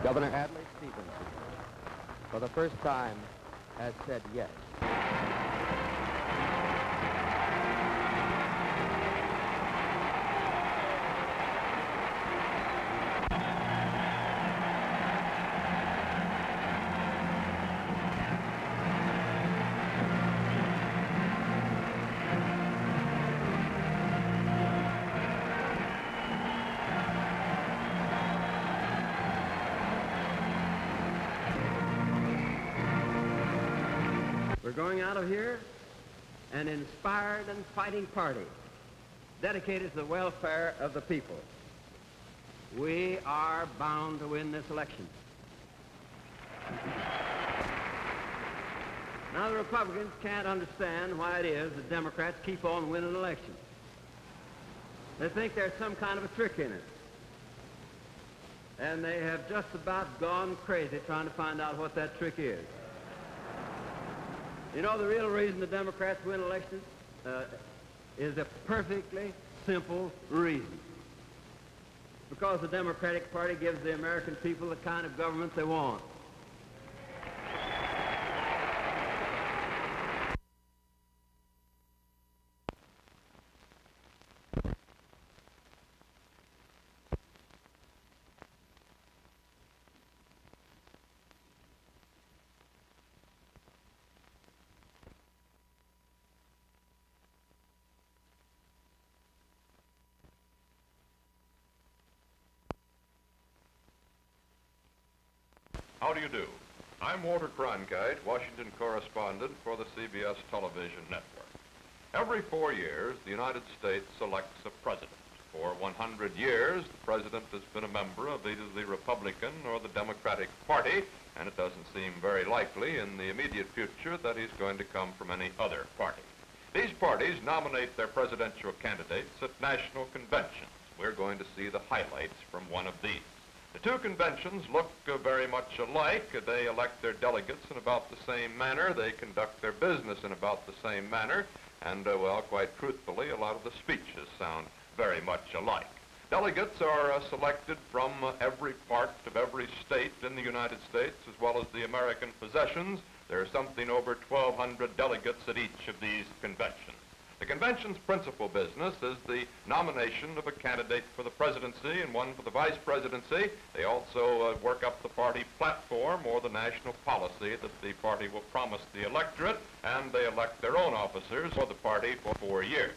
Governor Adlai Stevenson, for the first time, has said yes. We're going out of here an inspired and fighting party dedicated to the welfare of the people. We are bound to win this election. Now, the Republicans can't understand why it is that Democrats keep on winning elections. They think there's some kind of a trick in it. And they have just about gone crazy trying to find out what that trick is. You know, the real reason the Democrats win elections is a perfectly simple reason. Because the Democratic Party gives the American people the kind of government they want. How do you do? I'm Walter Cronkite, Washington correspondent for the CBS television network. Every 4 years, the United States elects a president. For 100 years, the president has been a member of either the Republican or the Democratic Party, and it doesn't seem very likely in the immediate future that he's going to come from any other party. These parties nominate their presidential candidates at national conventions. We're going to see the highlights from one of these. The two conventions look very much alike. They elect their delegates in about the same manner. They conduct their business in about the same manner. And, well, quite truthfully, a lot of the speeches sound very much alike. Delegates are selected from every part of every state in the United States, as well as the American possessions. There are something over 1,200 delegates at each of these conventions. The convention's principal business is the nomination of a candidate for the presidency and one for the vice presidency. They also work up the party platform or the national policy that the party will promise the electorate, and they elect their own officers for the party for 4 years.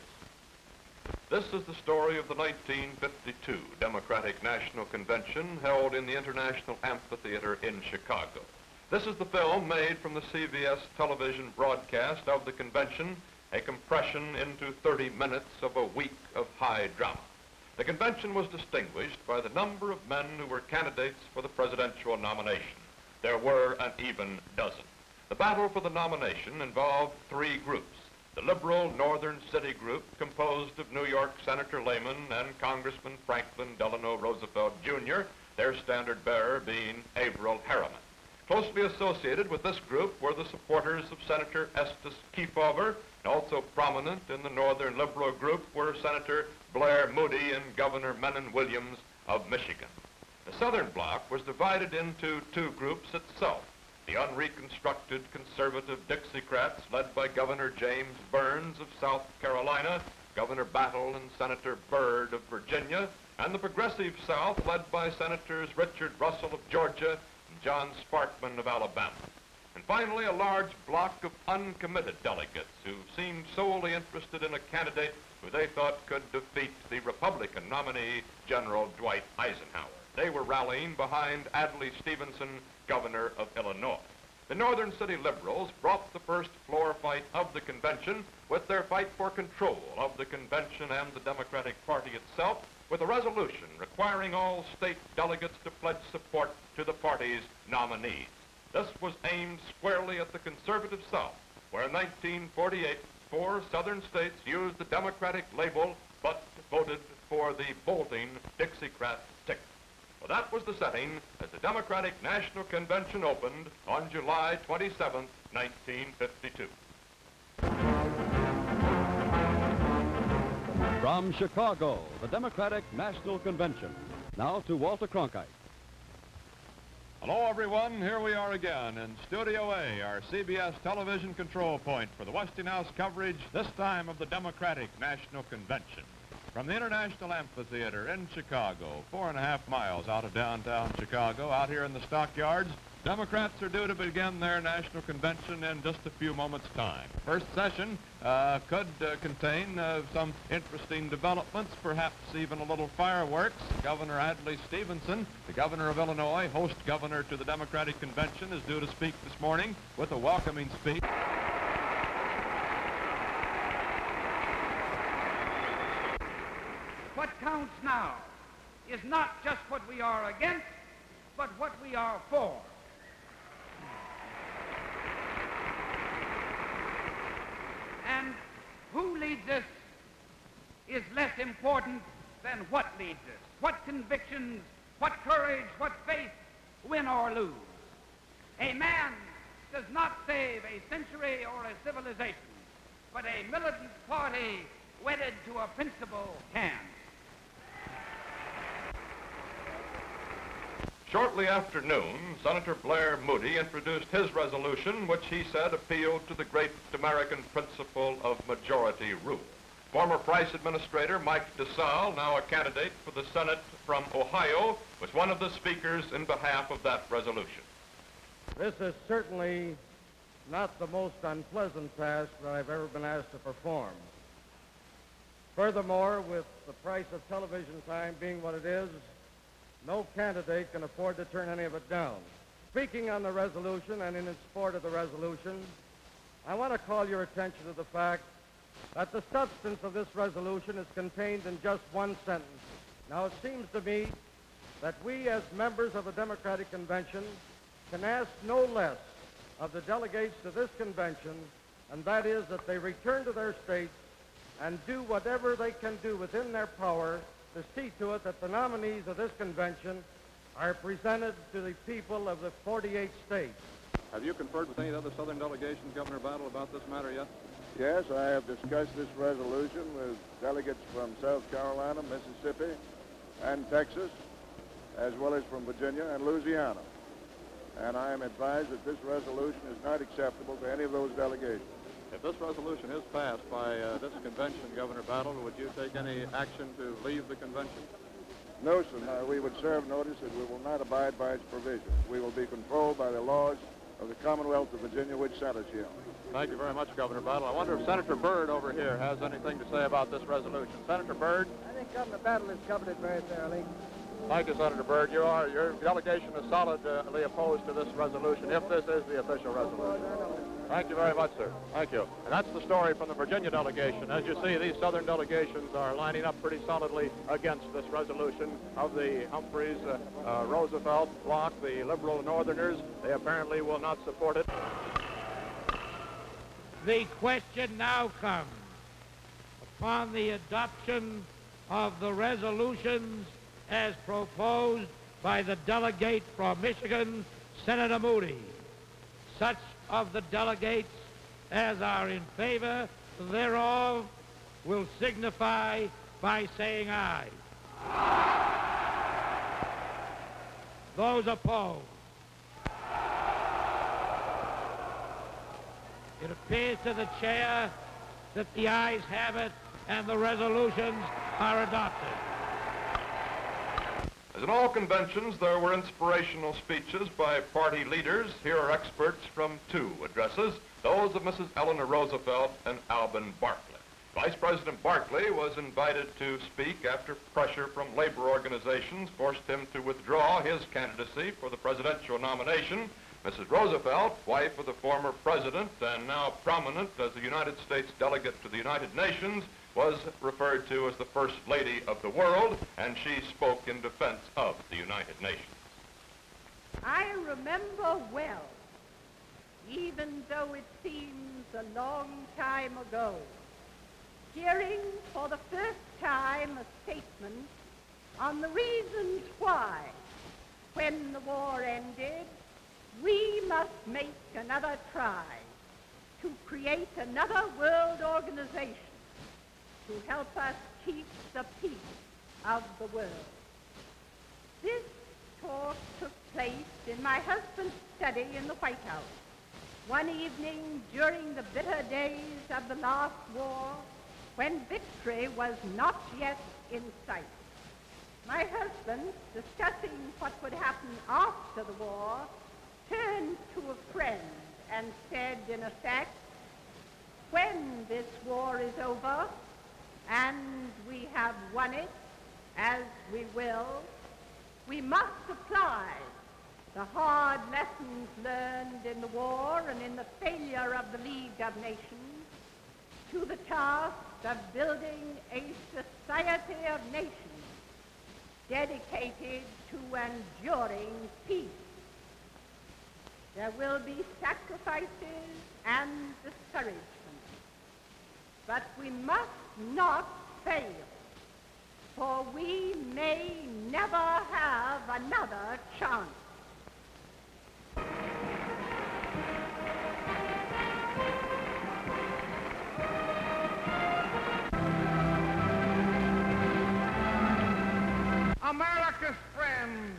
This is the story of the 1952 Democratic National Convention held in the International Amphitheater in Chicago. This is the film made from the CBS television broadcast of the convention, a compression into 30 minutes of a week of high drama. The convention was distinguished by the number of men who were candidates for the presidential nomination. There were an even dozen. The battle for the nomination involved 3 groups. The liberal Northern City group, composed of New York Senator Lehman and Congressman Franklin Delano Roosevelt, Jr., their standard bearer being Averell Harriman. Closely associated with this group were the supporters of Senator Estes Kefauver. Also prominent in the Northern Liberal group were Senator Blair Moody and Governor Menon Williams of Michigan. The Southern Bloc was divided into 2 groups itself. The unreconstructed conservative Dixiecrats led by Governor James Burns of South Carolina, Governor Battle and Senator Byrd of Virginia, and the progressive South led by Senators Richard Russell of Georgia and John Sparkman of Alabama. And finally, a large block of uncommitted delegates who seemed solely interested in a candidate who they thought could defeat the Republican nominee, General Dwight Eisenhower. They were rallying behind Adlai Stevenson, governor of Illinois. The Northern City Liberals brought the first floor fight of the convention with their fight for control of the convention and the Democratic Party itself, with a resolution requiring all state delegates to pledge support to the party's nominees. This was aimed squarely at the conservative South, where in 1948, 4 southern states used the Democratic label but voted for the bolting Dixiecrat ticket. Well, that was the setting as the Democratic National Convention opened on July 27, 1952. From Chicago, the Democratic National Convention. Now to Walter Cronkite. Hello, everyone. Here we are again in Studio A, our CBS television control point for the Westinghouse coverage, this time of the Democratic National Convention. From the International Amphitheater in Chicago, 4.5 miles out of downtown Chicago, out here in the stockyards, Democrats are due to begin their national convention in just a few moments' time. First session could contain some interesting developments, perhaps even a little fireworks. Governor Adlai Stevenson, the governor of Illinois, host governor to the Democratic Convention, is due to speak this morning with a welcoming speech. What counts now is not just what we are against, but what we are for. And who leads us is less important than what leads us. What convictions, what courage, what faith win or lose. A man does not save a century or a civilization, but a militant party wedded to a principle can. Shortly after noon, Senator Blair Moody introduced his resolution, which he said appealed to the great American principle of majority rule. Former Price Administrator Mike DeSalle, now a candidate for the Senate from Ohio, was one of the speakers in behalf of that resolution. This is certainly not the most unpleasant task that I've ever been asked to perform. Furthermore, with the price of television time being what it is, no candidate can afford to turn any of it down. Speaking on the resolution and in support of the resolution, I want to call your attention to the fact that the substance of this resolution is contained in just one sentence. Now, it seems to me that we as members of the Democratic Convention can ask no less of the delegates to this convention, and that is that they return to their states and do whatever they can do within their power to see to it that the nominees of this convention are presented to the people of the 48 states. Have you conferred with any other Southern delegations, Governor Battle, about this matter yet? Yes, I have discussed this resolution with delegates from South Carolina, Mississippi, and Texas, as well as from Virginia and Louisiana. And I am advised that this resolution is not acceptable to any of those delegations. If this resolution is passed by this convention, Governor Battle, would you take any action to leave the convention? No, sir. We would serve notice that we will not abide by its provisions. We will be controlled by the laws of the Commonwealth of Virginia, which set us here. Thank you very much, Governor Battle. I wonder if Senator Byrd over here has anything to say about this resolution. Senator Byrd? I think Governor Battle has covered it very thoroughly. Thank you, Senator Byrd. Your delegation is solidly opposed to this resolution, if this is the official resolution. Thank you very much, sir. Thank you. And that's the story from the Virginia delegation. As you see, these Southern delegations are lining up pretty solidly against this resolution of the Humphreys, Roosevelt bloc, the liberal Northerners. They apparently will not support it. The question now comes upon the adoption of the resolutions as proposed by the delegate from Michigan, Senator Moody. Such of the delegates as are in favor thereof will signify by saying aye. Those opposed. It appears to the chair that the ayes have it and the resolutions are adopted. As in all conventions, there were inspirational speeches by party leaders. Here are excerpts from two addresses, those of Mrs. Eleanor Roosevelt and Alben Barkley. Vice President Barkley was invited to speak after pressure from labor organizations forced him to withdraw his candidacy for the presidential nomination. Mrs. Roosevelt, wife of the former president and now prominent as a United States delegate to the United Nations, was referred to as the First Lady of the world, and she spoke in defense of the United Nations. I remember well, even though it seems a long time ago, hearing for the first time a statement on the reasons why, when the war ended, we must make another try to create another world organization to help us keep the peace of the world. This talk took place in my husband's study in the White House one evening during the bitter days of the last war, when victory was not yet in sight. My husband, discussing what would happen after the war, turned to a friend and said, in effect, when this war is over and we have won it, as we will, we must apply the hard lessons learned in the war and in the failure of the League of Nations to the task of building a society of nations dedicated to enduring peace. There will be sacrifices and discouragement, but we must not fail, for we may never have another chance. America's friend,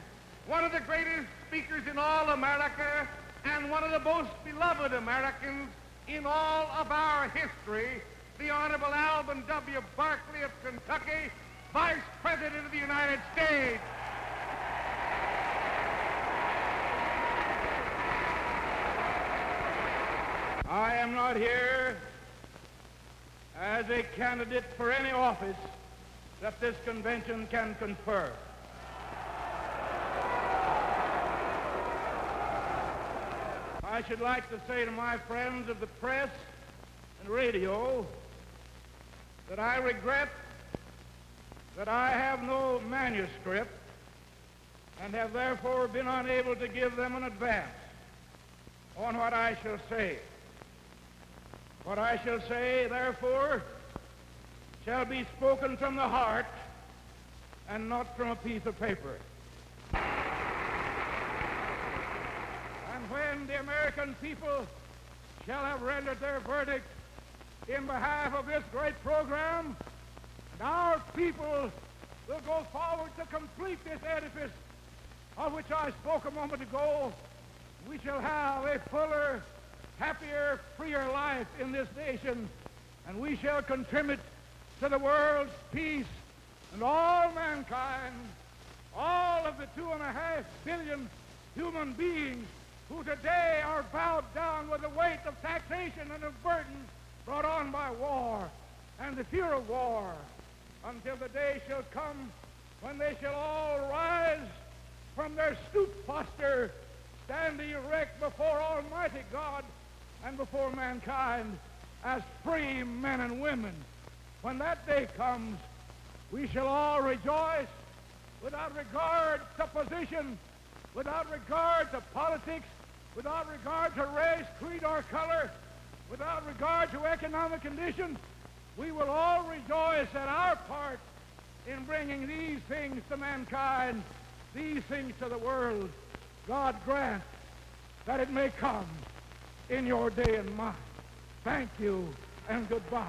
one of the greatest speakers in all America, and one of the most beloved Americans in all of our history, the Honorable Alvin W. Barkley of Kentucky, Vice President of the United States. I am not here as a candidate for any office that this convention can confer. I should like to say to my friends of the press and radio that I regret that I have no manuscript and have therefore been unable to give them an advance on what I shall say. What I shall say, therefore, shall be spoken from the heart and not from a piece of paper. And when the American people shall have rendered their verdict in behalf of this great program, and our people will go forward to complete this edifice of which I spoke a moment ago, we shall have a fuller, happier, freer life in this nation, and we shall contribute to the world's peace and all mankind, all of the 2.5 billion human beings who today are bowed down with the weight of taxation and of burdens brought on by war and the fear of war, until the day shall come when they shall all rise from their stoop posture, standing erect before Almighty God and before mankind as free men and women. When that day comes, we shall all rejoice without regard to position, without regard to politics, without regard to race, creed, or color, without regard to economic conditions. We will all rejoice at our part in bringing these things to mankind, these things to the world. God grant that it may come in your day and mine. Thank you and goodbye.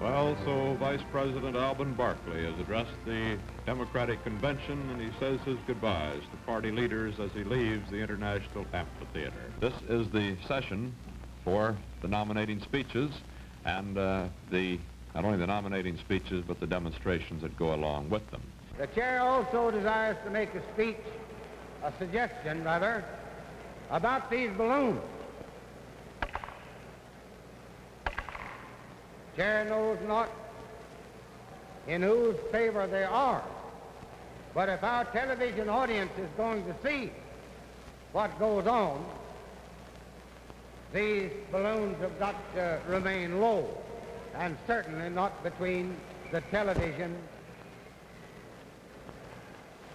Well, so Vice President Alvin Barkley has addressed the Democratic Convention, and he says his goodbyes to party leaders as he leaves the International Amphitheater. This is the session for the nominating speeches and not only the nominating speeches, but the demonstrations that go along with them. The chair also desires to make a suggestion, about these balloons. Chair knows not in whose favor they are, but if our television audience is going to see what goes on, these balloons have got to remain low, and certainly not between the television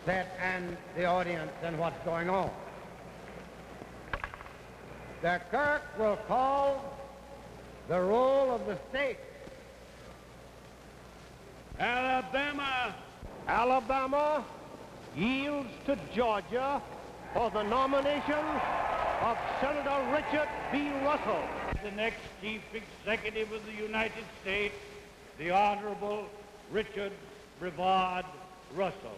set and the audience and what's going on. The clerk will call the roll of the state. Alabama yields to Georgia for the nomination of Senator Richard B. Russell. The next chief executive of the United States, the Honorable Richard Brevard Russell.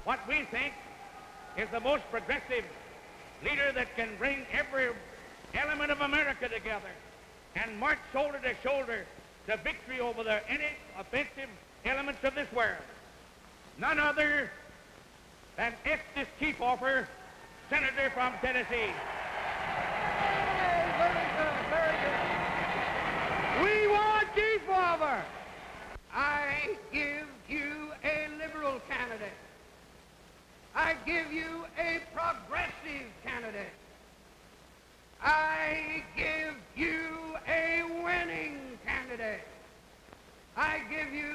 What we think is the most progressive leader that can bring every element of America together and march shoulder to shoulder to victory over any offensive elements of this world. None other than Estes Kefauver, Senator from Tennessee. Very good, very good. We want Kefauver. I give you a liberal candidate. I give you a progressive candidate. I give you a winning candidate. I give you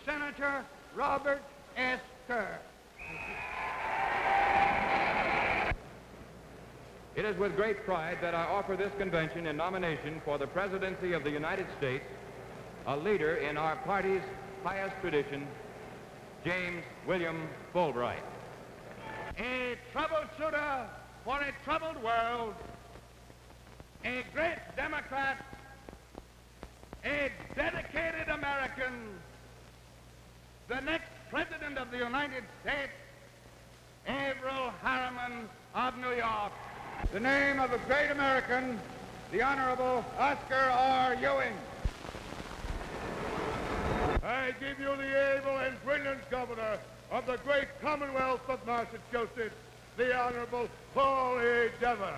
Senator Robert S. Kerr. It is with great pride that I offer this convention in nomination for the presidency of the United States a leader in our party's highest tradition, James William Fulbright. A troubleshooter for a troubled world, a great Democrat, a dedicated American, the next President of the United States, Averell Harriman of New York. The name of a great American, the Honorable Oscar R. Ewing. I give you the able and brilliant governor of the great Commonwealth of Massachusetts, the Honorable Paul A. Dever.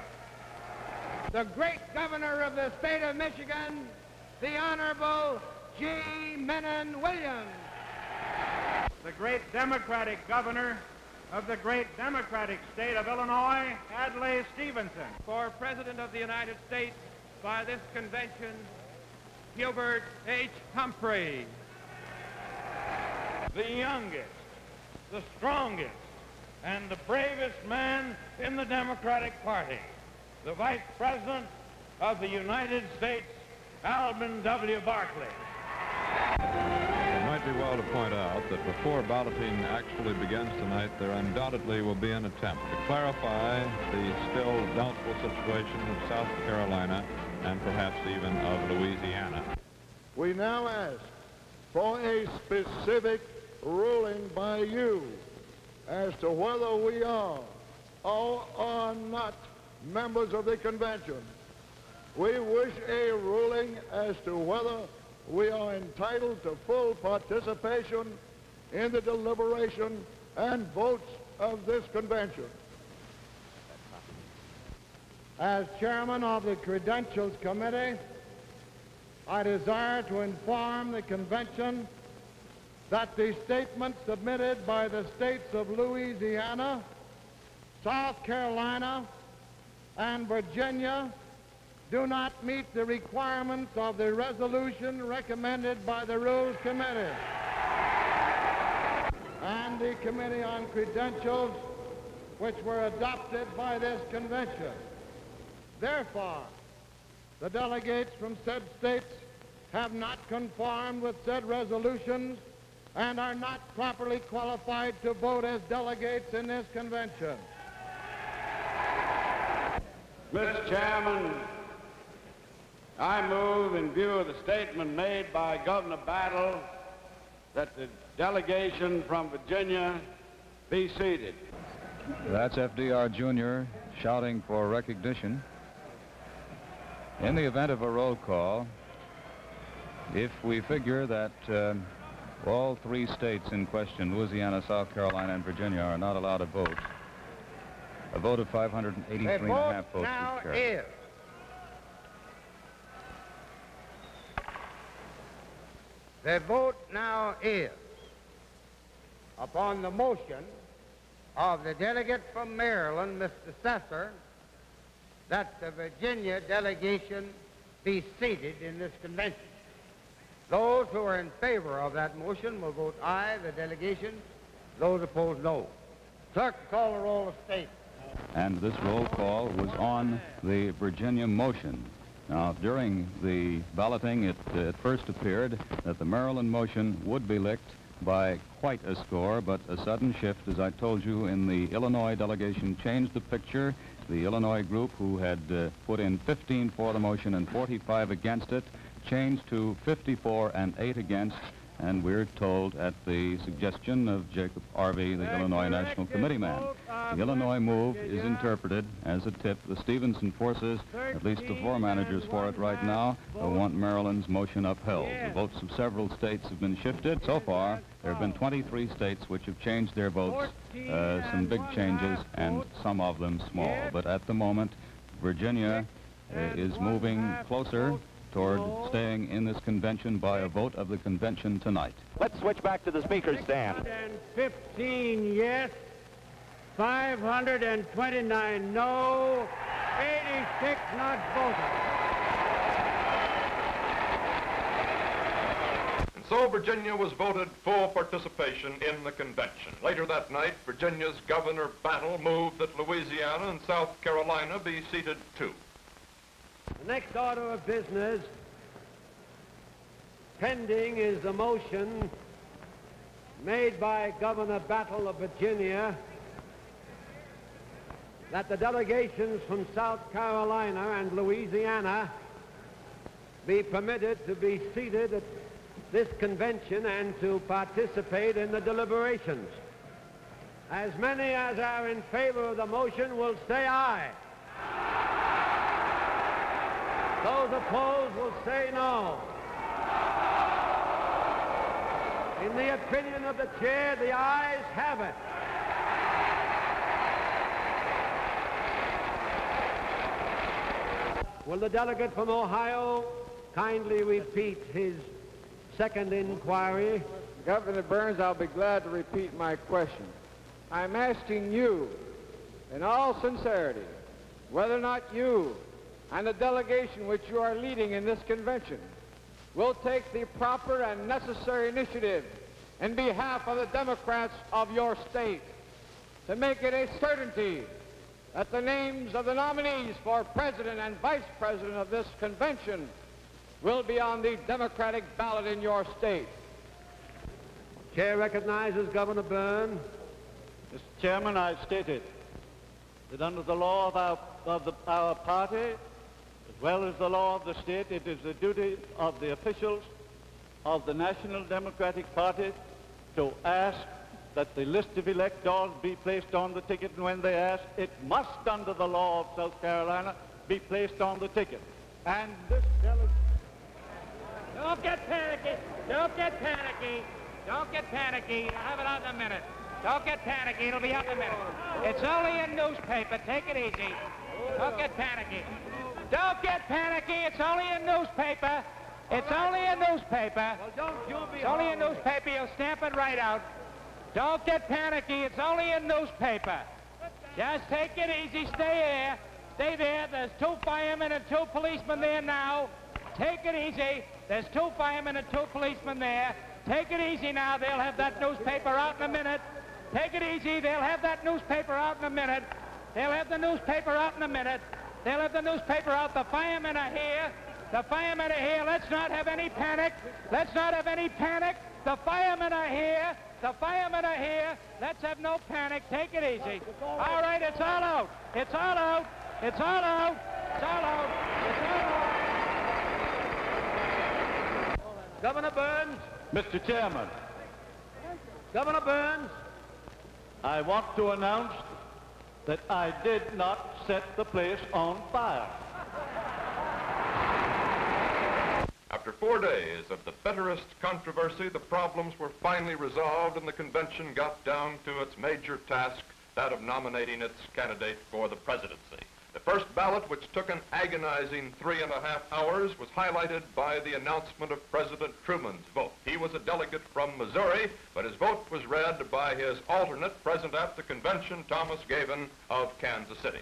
The great governor of the state of Michigan, the Honorable G. Menon Williams. The great Democratic governor of the great Democratic state of Illinois, Adlai Stevenson. For President of the United States by this convention, Gilbert H. Humphrey. The youngest, the strongest, and the bravest man in the Democratic Party, the Vice President of the United States, Alvin W. Barkley. It might be well to point out that before balloting actually begins tonight, there undoubtedly will be an attempt to clarify the still doubtful situation of South Carolina and perhaps even of Louisiana. We now ask for a specific ruling by you as to whether we are or are not members of the convention. We wish a ruling as to whether we are entitled to full participation in the deliberation and votes of this convention. As chairman of the Credentials Committee, I desire to inform the convention that the statements submitted by the states of Louisiana, South Carolina, and Virginia do not meet the requirements of the resolution recommended by the Rules Committee and the Committee on Credentials, which were adopted by this convention. Therefore, the delegates from said states have not conformed with said resolutions and are not properly qualified to vote as delegates in this convention. Mr. Chairman, I move, in view of the statement made by Governor Battle, that the delegation from Virginia be seated. That's FDR Jr. shouting for recognition. In the event of a roll call, if we figure that all three states in question, Louisiana, South Carolina, and Virginia, are not allowed to vote, a vote of 583.5 votes is carried. The vote now is upon the motion of the delegate from Maryland, Mr. Sesser, that the Virginia delegation be seated in this convention. Those who are in favor of that motion will vote aye, the delegation. Those opposed, no. Clerk, call the roll of state. And this roll call was on the Virginia motion. Now, during the balloting, it first appeared that the Maryland motion would be licked by quite a score, but a sudden shift, as I told you, in the Illinois delegation changed the picture. The Illinois group, who had put in 15 for the motion and 45 against it, changed to 54 and 8 against, and we're told at the suggestion of Jacob Arvey, the Illinois National Committee man. The Illinois move is interpreted as a tip. The Stevenson forces, at least the floor managers for it right now, want Maryland's motion upheld. The votes of several states have been shifted. So far, there have been 23 states which have changed their votes, some big changes and some of them small. But at the moment, Virginia is moving closer toward staying in this convention by a vote of the convention tonight. Let's switch back to the speaker's stand. 15 yes, 529 no, 86 not voted. And so Virginia was voted full participation in the convention. Later that night, Virginia's Governor Battle moved that Louisiana and South Carolina be seated too. The next order of business pending is the motion made by Governor Battle of Virginia that the delegations from South Carolina and Louisiana be permitted to be seated at this convention and to participate in the deliberations. As many as are in favor of the motion will say aye. Those opposed will say no. In the opinion of the chair, the ayes have it. Will the delegate from Ohio kindly repeat his second inquiry? Governor Burns, I'll be glad to repeat my question. I'm asking you, in all sincerity, whether or not you and the delegation which you are leading in this convention will take the proper and necessary initiative in behalf of the Democrats of your state to make it a certainty that the names of the nominees for president and vice president of this convention will be on the Democratic ballot in your state. Chair recognizes Governor Burns. Mr. Chairman, I've stated that under the law of our party, as well as the law of the state, it is the duty of the officials of the National Democratic Party to ask that the list of electors be placed on the ticket, and when they ask, it must, under the law of South Carolina, be placed on the ticket. And this delegation... Don't get panicky. Don't get panicky. Don't get panicky. I'll have it out in a minute. Don't get panicky. It'll be out in a minute. It's only a newspaper. Take it easy. Don't get panicky. Don't get panicky. It's only a newspaper. It's only a newspaper. Well, don't you be... It's only a newspaper. You'll stamp it right out. Don't get panicky. It's only a newspaper. Just take it easy. Stay there. Stay there. There's 2 firemen and 2 policemen there now. Take it easy. There's 2 firemen and 2 policemen there. Take it easy now. They'll have that newspaper out in a minute. Take it easy. They'll have that newspaper out in a minute. They'll have the newspaper out in a minute. They'll have the newspaper out. The firemen are here. The firemen are here. Let's not have any panic. Let's not have any panic. The firemen are here. The firemen are here. Let's have no panic. Take it easy. All right, it's all out. It's all out. It's all out. It's all out. It's all out. Governor Burns. Mr. Chairman, Governor Burns. I want to announce that I did not set the place on fire. After 4 days of the bitterest controversy, the problems were finally resolved and the convention got down to its major task, that of nominating its candidate for the presidency. The first ballot, which took an agonizing 3.5 hours, was highlighted by the announcement of President Truman's vote. He was a delegate from Missouri, but his vote was read by his alternate present at the convention, Thomas Gavin of Kansas City.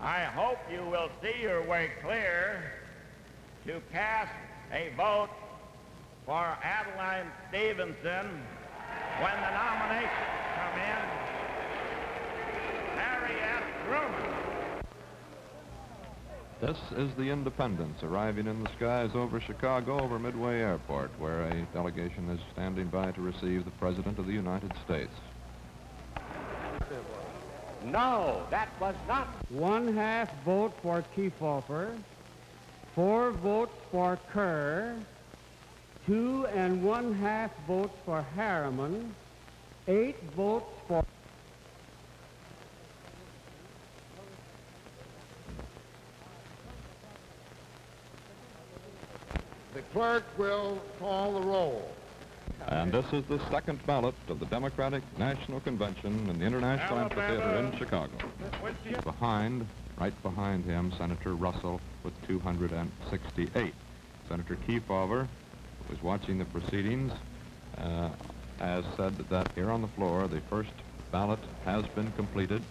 I hope you will see your way clear to cast a vote for Adeline Stevenson when the nominations come in. Harry F. Truman. This is the Independence arriving in the skies over Chicago, over Midway Airport, where a delegation is standing by to receive the President of the United States. No, that was not. 1/2 vote for Kefauver, 4 votes for Kerr, 2 1/2 votes for Harriman, 8 votes for... The clerk will call the roll. And this is the second ballot of the Democratic National Convention in the International Amphitheater in Chicago. Right behind him, Senator Russell with 268. Senator Kefauver, who was watching the proceedings, has said that here on the floor, the first ballot has been completed.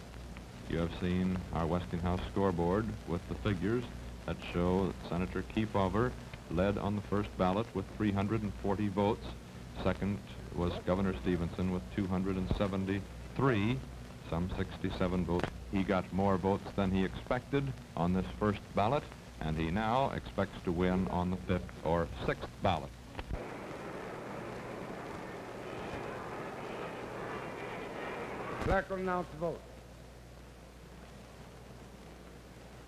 You have seen our Westinghouse scoreboard with the figures that show that Senator Kefauver led on the first ballot with 340 votes. Second was Governor Stevenson with 273, some 67 votes. He got more votes than he expected on this first ballot, and he now expects to win on the 5th or 6th ballot. Clerk will announce the vote.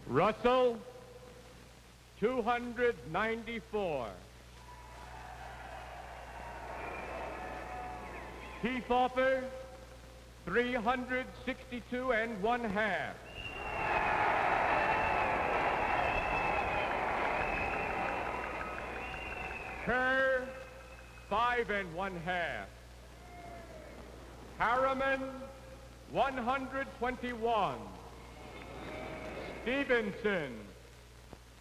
Russell, 294. Kefauver, 362 1/2. Kerr, 5 1/2. Harriman, 121. Stevenson,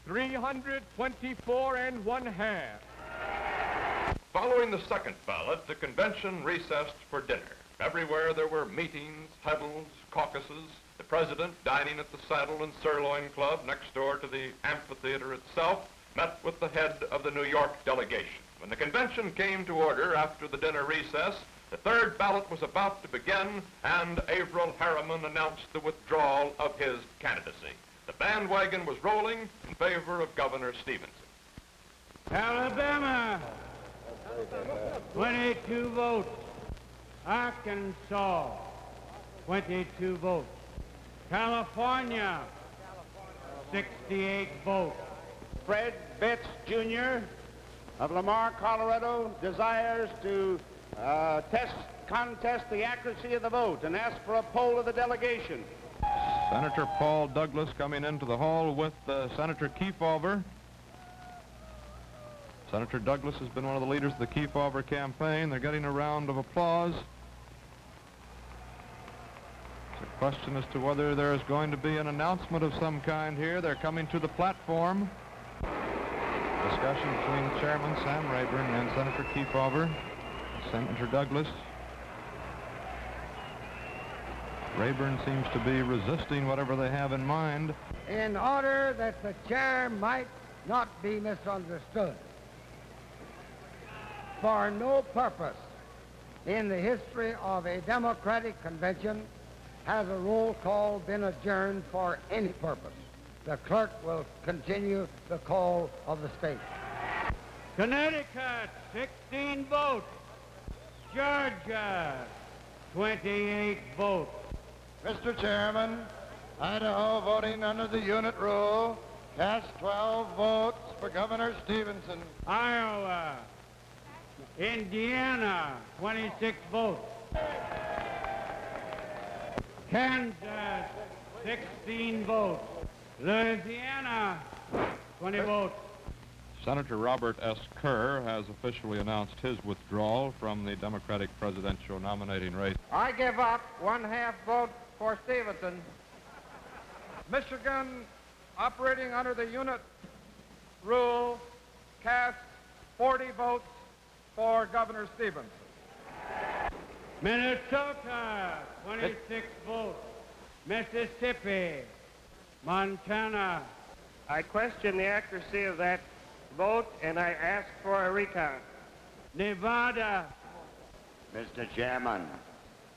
324 1/2. Following the second ballot, the convention recessed for dinner. Everywhere there were meetings, huddles, caucuses, the president, dining at the Saddle and Sirloin Club next door to the amphitheater itself, met with the head of the New York delegation. When the convention came to order after the dinner recess, the third ballot was about to begin, and Averell Harriman announced the withdrawal of his candidacy. The bandwagon was rolling in favor of Governor Stevenson. Alabama, 22 votes. Arkansas, 22 votes. California, 68 votes. Fred Betts, Jr. of Lamar, Colorado, desires to contest the accuracy of the vote and ask for a poll of the delegation. Senator Paul Douglas coming into the hall with Senator Kefauver. Senator Douglas has been one of the leaders of the Kefauver campaign. They're getting a round of applause. It's a question as to whether there is going to be an announcement of some kind here. They're coming to the platform. Discussion between Chairman Sam Rayburn and Senator Kefauver. Senator Douglas. Rayburn seems to be resisting whatever they have in mind. In order that the chair might not be misunderstood, for no purpose in the history of a Democratic convention has a roll call been adjourned for any purpose. The clerk will continue the call of the state. Connecticut, 16 votes. Georgia, 28 votes. Mr. Chairman, Idaho, voting under the unit rule, cast 12 votes for Governor Stevenson. Iowa, Indiana, 26 votes. Kansas, 16 votes. Louisiana, 20 votes. Senator Robert S. Kerr has officially announced his withdrawal from the Democratic presidential nominating race. I give up 1/2 vote for Stevenson. Michigan, operating under the unit rule, cast 40 votes for Governor Stevenson. Minnesota, 26 votes. Mississippi, Montana. I question the accuracy of that vote, and I ask for a recount. Nevada. Mr. Chairman,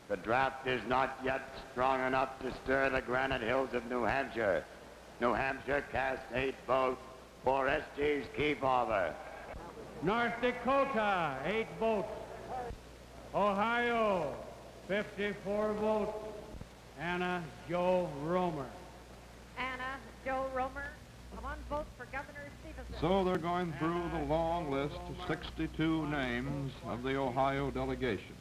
the draft is not yet strong enough to stir the granite hills of New Hampshire. New Hampshire cast 8 votes for S.G.'s Kefauver. North Dakota, 8 votes. Ohio, 54 votes. Anna Jo Romer. Anna Jo Romer, 1 vote for Governor Stevenson. So they're going through the long list of 62 names of the Ohio delegation.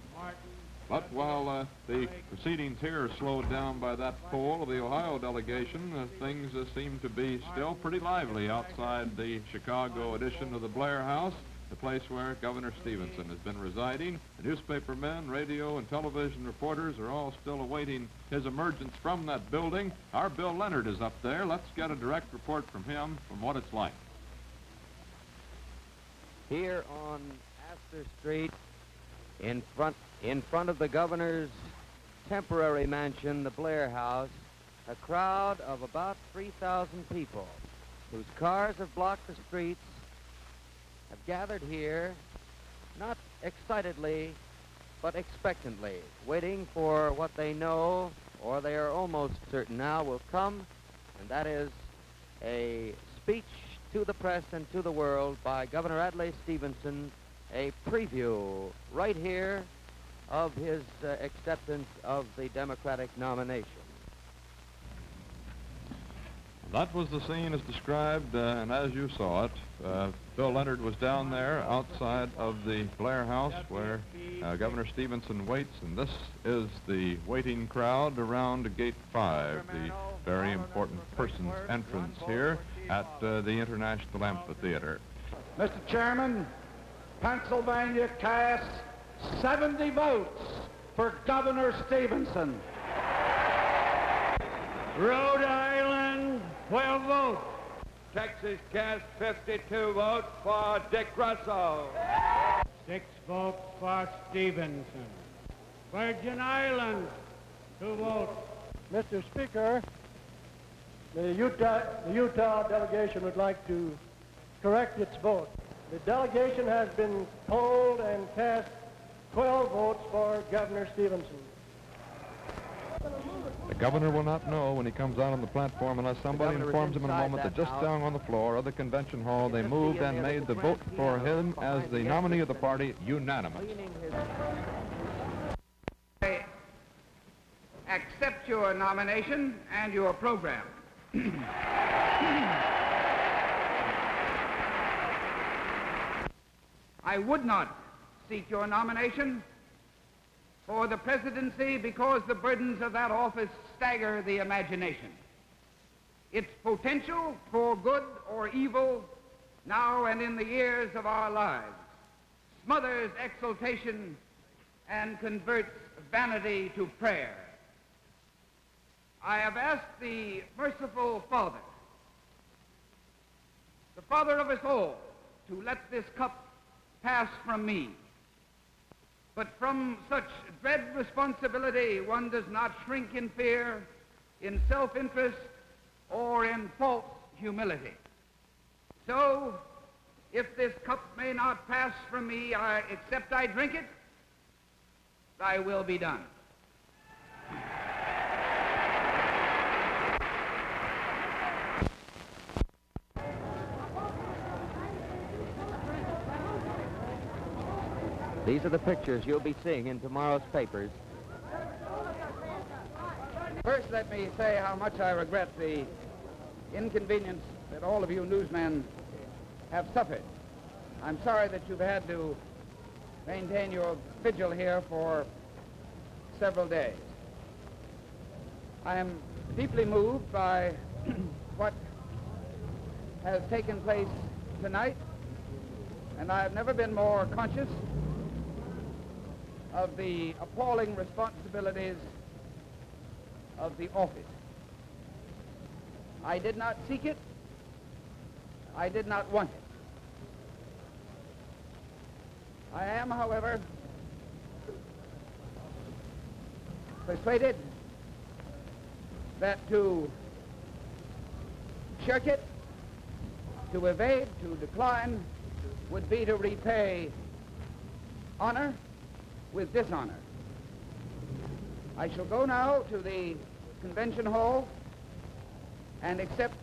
But while the proceedings here are slowed down by that poll of the Ohio delegation, things seem to be still pretty lively outside the Chicago edition of the Blair House, the place where Governor Stevenson has been residing. The newspapermen, radio, and television reporters are all still awaiting his emergence from that building. Our Bill Leonard is up there. Let's get a direct report from him from what it's like. Here on Astor Street, in front of the governor's temporary mansion, the Blair House, a crowd of about 3,000 people whose cars have blocked the streets have gathered here, not excitedly, but expectantly, waiting for what they know, or they are almost certain now will come, and that is a speech to the press and to the world by Governor Adlai Stevenson, a preview right here of his acceptance of the Democratic nomination. That was the scene as described, and as you saw it, Bill Leonard was down there outside of the Blair House where Governor Stevenson waits, and this is the waiting crowd around Gate 5, the very important person's entrance here at the International Amphitheater. Mr. Chairman, Pennsylvania cast 70 votes for Governor Stevenson. Rhode Island, 12 votes. Texas cast 52 votes for Dick Russell. 6 votes for Stevenson. Virgin Islands, 2 votes. Mr. Speaker, the Utah delegation would like to correct its vote. The delegation has been polled and cast 12 votes for Governor Stevenson. The governor will not know when he comes out on the platform unless somebody informs him in a moment that just down on the floor of the convention hall they moved and made the vote for him as the nominee of the party unanimous. I accept your nomination and your program. I would not seek your nomination for the presidency because the burdens of that office stagger the imagination. Its potential for good or evil now and in the years of our lives smothers exultation and converts vanity to prayer. I have asked the merciful Father, the Father of us all, to let this cup pass from me. But from such dread responsibility, one does not shrink in fear, in self-interest, or in false humility. So, if this cup may not pass from me, except I drink it, thy will be done. These are the pictures you'll be seeing in tomorrow's papers. First, let me say how much I regret the inconvenience that all of you newsmen have suffered. I'm sorry that you've had to maintain your vigil here for several days. I am deeply moved by what has taken place tonight, and I have never been more conscious of the appalling responsibilities of the office. I did not seek it. I did not want it. I am, however, persuaded that to shirk it, to evade, to decline, would be to repay honor with dishonor. I shall go now to the convention hall and accept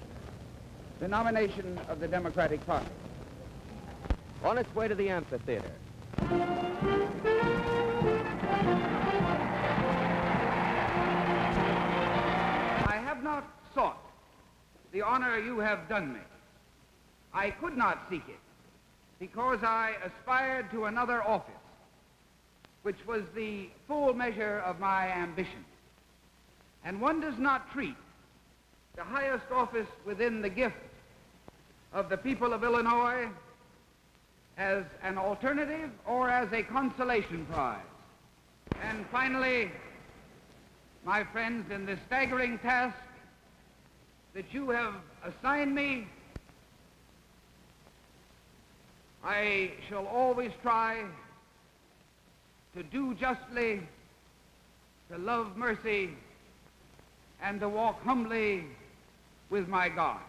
the nomination of the Democratic Party. On its way to the amphitheater. I have not sought the honor you have done me. I could not seek it because I aspired to another office, which was the full measure of my ambition. And one does not treat the highest office within the gift of the people of Illinois as an alternative or as a consolation prize. And finally, my friends, in this staggering task that you have assigned me, I shall always try to do justly, to love mercy, and to walk humbly with my God.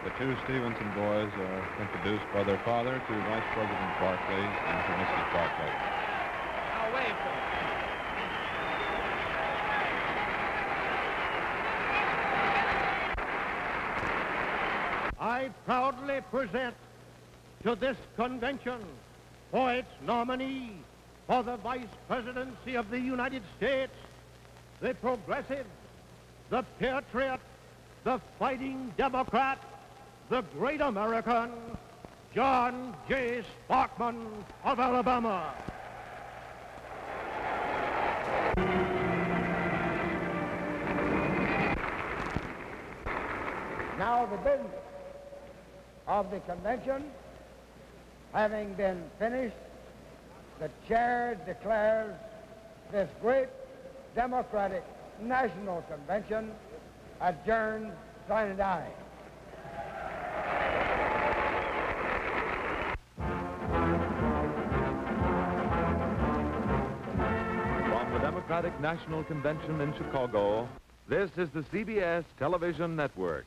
The two Stevenson boys are introduced by their father to Vice President Barclay and to Mrs. Barclay. Now wave to them. I proudly present to this convention for its nominee for the Vice Presidency of the United States, the progressive, the patriot, the fighting Democrat, the great American, John J. Sparkman of Alabama. Now the business of the convention having been finished, the chair declares this great Democratic National Convention adjourned sine die. From the Democratic National Convention in Chicago, this is the CBS Television Network.